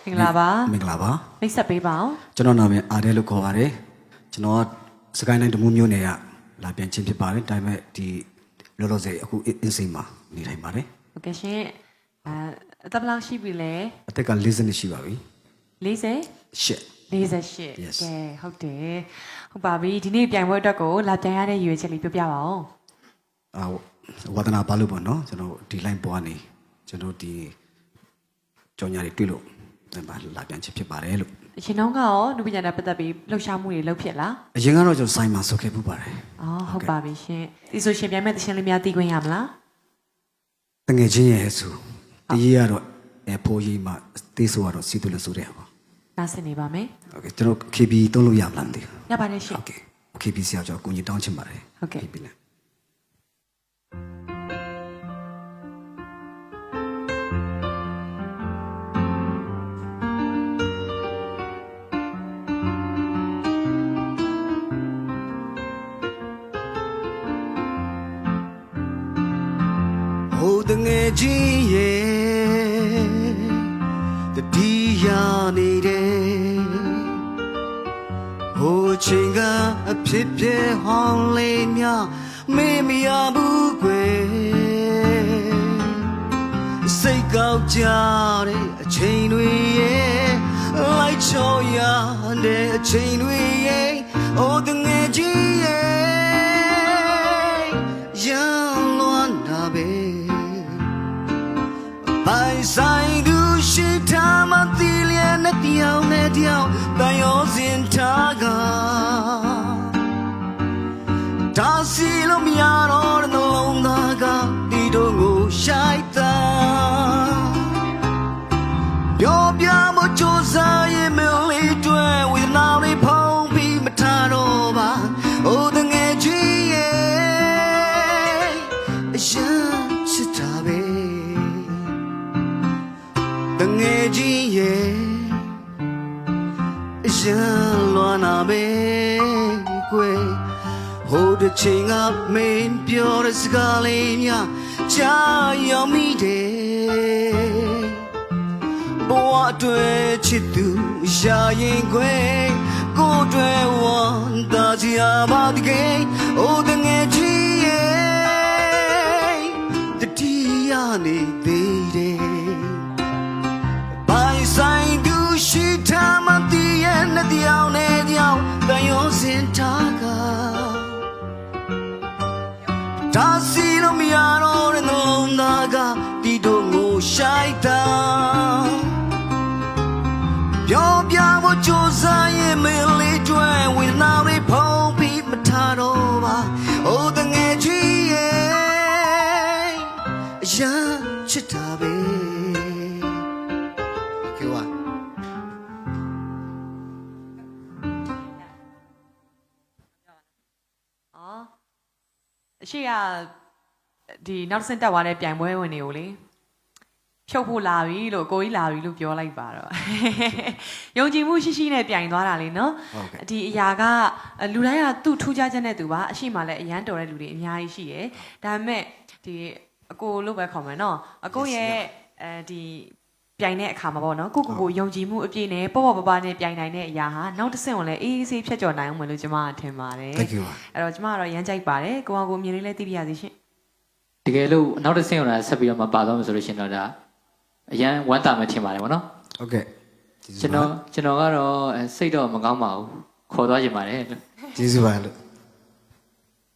မင်္ဂလာပါမင်္ဂလာပါမိတ်ဆက်ပေးပါအောင်ကျွန်တော်နာမည်အာရဲလို့ခေါ်ပါတယ်ကျွန်တော်ကစကိုင်းတိုင်းတမူးမြို့နယ်ကလာပြန်ချင်းဖြစ်ပါတယ်ဒါပေမဲ့ဒီလောလောဆယ်အခုအင်းစိန်မှာနေထိုင်ပါတယ်ဟုတ်ကဲ့ရှင်အသက်ဘယ်လောက်ရှိပြီလဲအသက်က40နှစ်ရှိပါပြီ48ကဲဟုတ်တယ်ဟုတ်ပါပြီဒီနေ့ပြိုင်ပွဲအတွက်ကိုလာပြန်ရတဲ့ရည်ရွယ်ချက်လေးပြောပြပါအောင်ဝါသနာပါလို့ပေါ့နော်ကျွန်တော်ဒီ line ပေါ်ကနေကျွန်တော်ဒီကြောင်ညာတွေတွေ့လို့လာပြန်ချင်းဖြစ်ပါတယ်လို့အရင်တော့ရောလူပညာနဲ့ပတ်သက်ပြီးလှုပ်ရှားမှုတွေလုပ်ဖြစ်လားအရင်ကတော့ကျွန်တော်စိုင်းမှာဆုတ်ခဲ့ပူပါတယ်ဟုတ်ပါပြီရှင်ဒီဆိုရှင်ပြိုင်မဲ့တခြင်းလေးများသိခွင့်ရမလားတငယ်ချင်းရဲ့ဆိုတရေးကတော့ဖိုးကြီးမှာတေးဆိုကတော့စီတူလို့ဆိုတဲ့ပါနားဆင်နေပါမယ်ဟုတ်ကဲ့ကျွန်တော် KB သုံးလို့ရမလားမသိဘူးရပါတယ်ရှင်ဟုတ်ကဲ့ KB ဆရာကျွန်တော်ကိုကြီးတောင်းချင်ပါတယ်ဟုတ်ကဲ့ဟိုတငယ်ချင်းရဲ့တတိယနေတယ်ဟိုချိန်ကအဖြစ်ဖြစ်ဟောင်းလေးများမေ့မရဘူးကွယ်စိတ်ကောက်ကြတဲ့အချိန်တွေရဲ့လိုက်ချော်ရတဲ့အချိန်တွေရဲ့ဟိုတငယ်ချင်းရဲ့ရန်လွန်တာပဲပိုင်ဆိုင်သူရှိထားမှတီလျက်နဲ့တယောက်နဲ့တယောက်တန်ရောစင်ထားကဒါစီလို့မရတော့တဲ့နှလုံးသားကဒီတို့ကိုရှိုက်တာပြောပြမို့ကြိုးစားရင်မလေးတွေဝေဒနာတွေဖုံးပြီးမထားတော့ပါအိုးတငယ်ကြီးရဲ့အရင်ချစ်တာပဲတငယ်ကြီးရဲ့အရင်လွန်နာပဲကွယ်ဟိုတစ်ချိန်ကမင်းပြောတဲ့စကားလေးများကြားရောက်မိတယ်ဘဝအတွက်ချစ်သူရှာရင်ခွေကိုယ်တွေဝန်တာချာပါတကယ်အိုတငယ်ကြီးရဲ့တတိယနေသေးတယ်ပိုင်ဆိုင်သူရှိထားမှတည်ရဲ့နှစ်ယောက်နဲ့တယောက်တန်ရောစင်ထားကဒါစီလို့မရတော့တဲ့နှလုံးသားကဒီတို့ကိုရှိုက်တာပြောပြဖို့ကြိုးစားရင်မလေးတွေဝေဒနာတွေဖုံးပြီးမထားတော့ပါအိုးတငယ်ကြီးရဲ့အရင်ချစ်တာပဲကေဝါအရှိကဒီနောက်ဆင့်တက်သွားတဲ့ပြိုင်ပွဲဝင်တွေကိုလေဖြုတ်ဖို့လာပြီလို့ကိုကြီးလာပြီလို့ပြောလိုက်ပါတော့ယုံကြည်မှုရှိရှိနဲ့ပြိုင်သွားတာလေနော်ဒီအရာကလူတိုင်းကသူ့ထူးခြားချက်နဲ့သူပါအရှိမှလည်းအရန်တော်တဲ့လူတွေအများကြီးရှိတယ်ဒါပေမဲ့ဒီအကိုလို့ပဲခေါ်မယ်နော်အကိုရဲ့ဒီပြိုင်တဲ့အခါမှာပေါ့နော်ကိုယုံကြည်မှုအပြည့်နဲ့ပေါ့ပပနဲ့ပြိုင်နိုင်တဲ့အရာဟာနောက်တစ်ဆင့်ကိုလည်းအေးအေးဆေးဖြတ်ကျော်နိုင်အောင်မလို့ကျွန်မထင်ပါတယ်အဲ့တော့ကျွန်မကတော့ရမ်းကြိုက်ပါတယ်ကိုအောင်ကိုမြင်လေးလည်းသိပြရစီရှင်တကယ်လို့နောက်တစ်ဆင့်ကိုလည်းဆက်ပြီးတော့မပါတော့မှဆိုလို့ရှင်တော့ဒါအရန်ဝမ်းသာမှထင်ပါတယ်ဗောနော်ဟုတ်ကဲ့ကျွန်တော်ကတော့စိတ်တော့မကောင်းပါဘူးခေါ်သွားခြင်းပါတယ်ကျေးဇူးပါလို့